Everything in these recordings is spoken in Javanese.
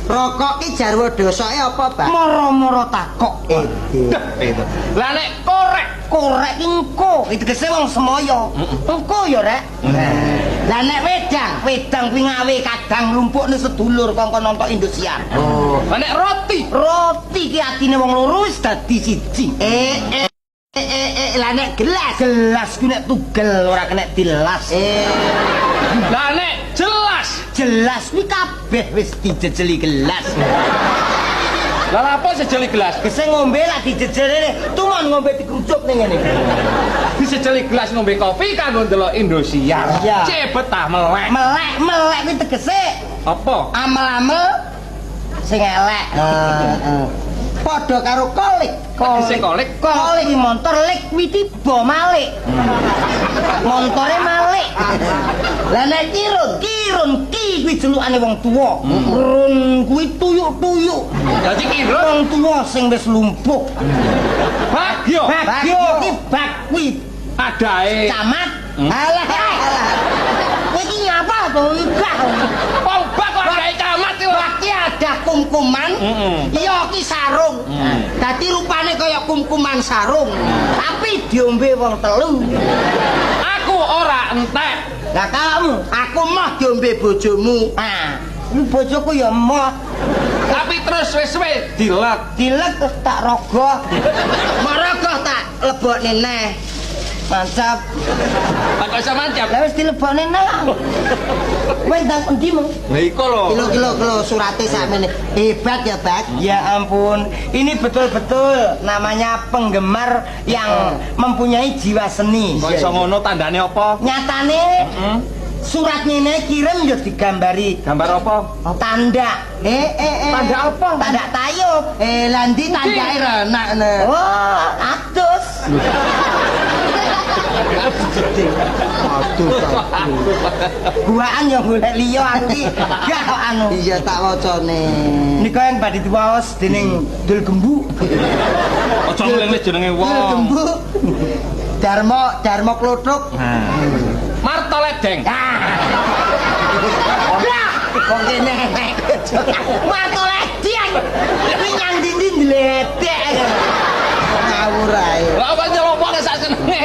Rokok ki jarwo dosoke apa, Bak? Moro-moro takok. Itu. Lah nek korek Ki engko, itu tegese wong semoyo. Engko ya, Rek. Lah nek wedang kuwi ngawe kadang lumpukne sedulur kongkon nonton Indosiar. Oh. lah nek Roti ki atine wong loro wis dadi siji. Lah nek gelas ku nek tugel ora kena dilas. lah nek Jelas kuwi kabeh wis dijejeli gelas. lah apa sejeli gelas Kese ngombe lah dijejeli tuman ngombe dikrucuk ning ngene. disejeli gelas ngombe kopi kanggo ndelok Indosiar Iya. cepet ah melek Melek kuwi tegese apa amel-amel sing elek. Padha karo kolik. Tegese kolik? Kolik iki montor lik kuwi tiba malik. Montore malik. Lah nek kirun ki kuwi jelukane wong tuwa. Run kuwi tuyuk-tuyuk. dadi kira Wong tuwa sing wis lumpuh. bagyo Bagyo ki bag kuwi adae camat. Alah. Kowe iki nyapa to igah. wong bak kok adae camat yo Baki ada kumkuman, iya ki sarung. Dadi rupane kaya kumkuman sarung. Tapi diombe wong telu. aku ora entek Lah kamu, aku mah diombe bojomu. Ini bojoku ya mah. tapi terus wis dilek Dilek terus tak rogoh. Marogoh tak lebokne neh. Mantap. tak iso mancap Lah wis dilebokne neh. Wes ndang endi mong? lha iku lho Kilo surate sakmene. Hebat ya, Bak. Ya ampun, ini betul-betul namanya penggemar yang mempunyai jiwa seni. kok iso ngono tandane apa Nyatane surat ini kirim ya digambari gambar apa tanda. Tanda apa? Tanda tayub. Landi tandake renak ne. Oh, atus. Aduh. Guaan yang golek liya aku iki. Gak kok anu. Iya tak wacane. Nika yang badhe diwaos dening Dul Gembu. aja ngeling jenenge Dul wong Gembu. Darmo klothuk. Marto Ledeng Kok kene Marto Ledeng. Kuwi nyang ndi ndledek. Ngawur ae. lha apa nyelok wong sak senenge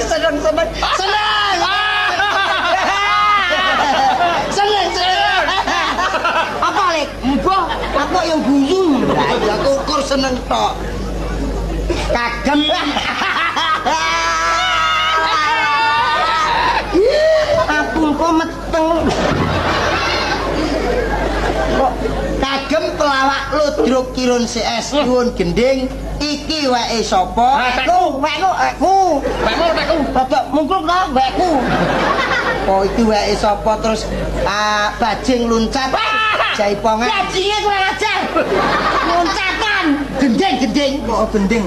Seneng. Seneng. Apa lek? Mbah, aku yang guyu. Lah iya aku ukur seneng tok. Kagem. Aku kok meteng. Kok kagem pelawak ludruk kirun CS nyuwun gending iki wae sapa? Wekku. Bapak mungkul ta wekku. Kok iki wae sapa terus bajing luncat jaipongan. Bajinge kurang ajar. Loncatan. Gending. Kok gending?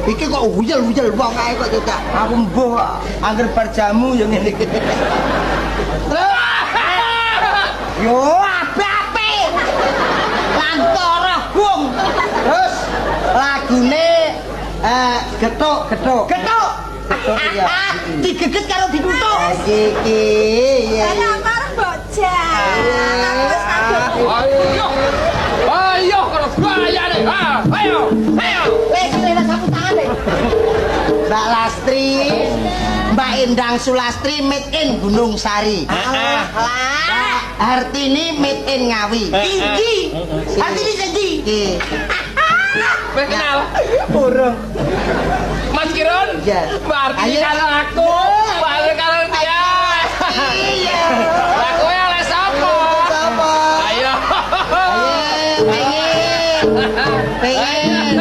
Iki kok uyel-uyel wong ae kok tidak. Aku mbuh angger bar jamu ya ngene iki. Yo ape-ape. Lantara bung. Terus lagune getuk. Getuk. Iya. Digeget karo ditutuk. Iki ya. Lamar bocah. ayo kalau bayane ayo Wes lena sapu tangane. Mbak Lastri, Mbak Endang Sulastri made in Gunung Sari. Lah. Hartini made in Ngawi. Tinggi. Hati ini tinggi. Iki. wis kenal Urung. Mas Kirun Iya. berarti Ayo. kalau aku balik kalau dia Iya. aku ya oleh sapa Sapa? ayo Pengen.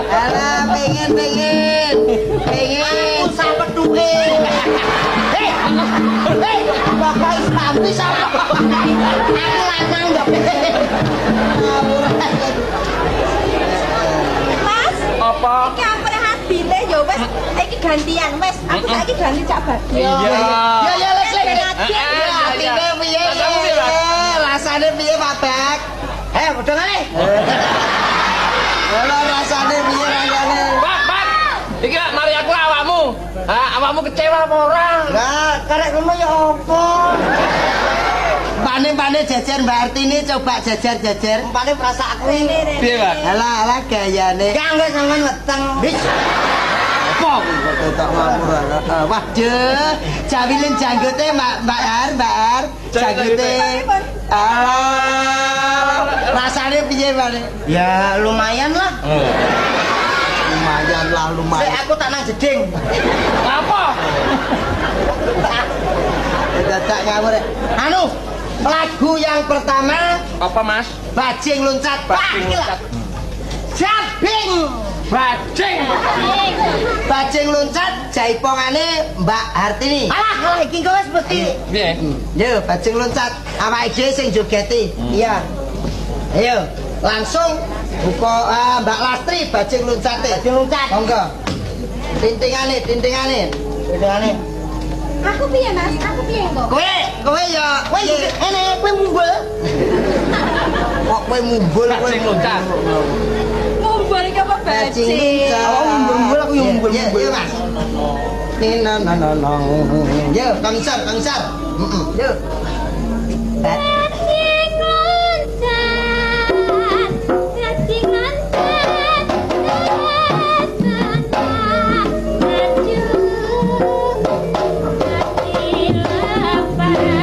Alah, pengen. Aku sampe duwe. Bapak Istanti sama. Aku lanang ndok. Mas, apa iki ampune habile ya wis iki gantian wis. Aku saiki ganti Cak Bagio. iya Ya lek. iya. Atine piye? Rasamu piye, Pak? Rasane piye, Pak Bak? Udah ngene. Halo, rasane piye rasane? Pak iki nari aku awakmu awakmu kecewa apa ora Lah, karek ngono ya apa? Pane jajar Mbak Artini coba jajar-jajar. Umpane perasa aku Rene, Rene. Piye, Pak? Alah gayane. Kanggo sampean weteng. Wis Apa? tak ngapur. Waduh, jawilin janggote Mbak Ar. Janggute. Rasane piye, Pak? Ya lumayan lah. Lumayan lah, Sik lumayan. aku tak nang jeding. Apa? Dadak ngawur. Anu, lagu yang pertama Apa, Mas? Bajing loncat. Bajing gila. loncat. Jabing. Bajing. Bajing loncat jaipongane Mbak Hartini. Alah, iki kok wis mesti. Piye? Yo, bajing loncat. Awake dhewe sing jogeti. Iya. Ayo, langsung buka Mbak Lastri bajing loncate. Bajing loncat. Monggo. Tintingane. Bedane. Aku piye, Mas? Aku piye kok? Kowe ya, Kowe ngene, kowe mumbul. kok kowe mumbul kowe. Bajing loncat. Mumbul iki apa Bajing bajing? loncat. Oh, mumbul, aku yang mumbul. Iya, Mas. Nina no. Yo, kangsar. Yo. Bajing loncat, bajing loncat, maju, hati lapar.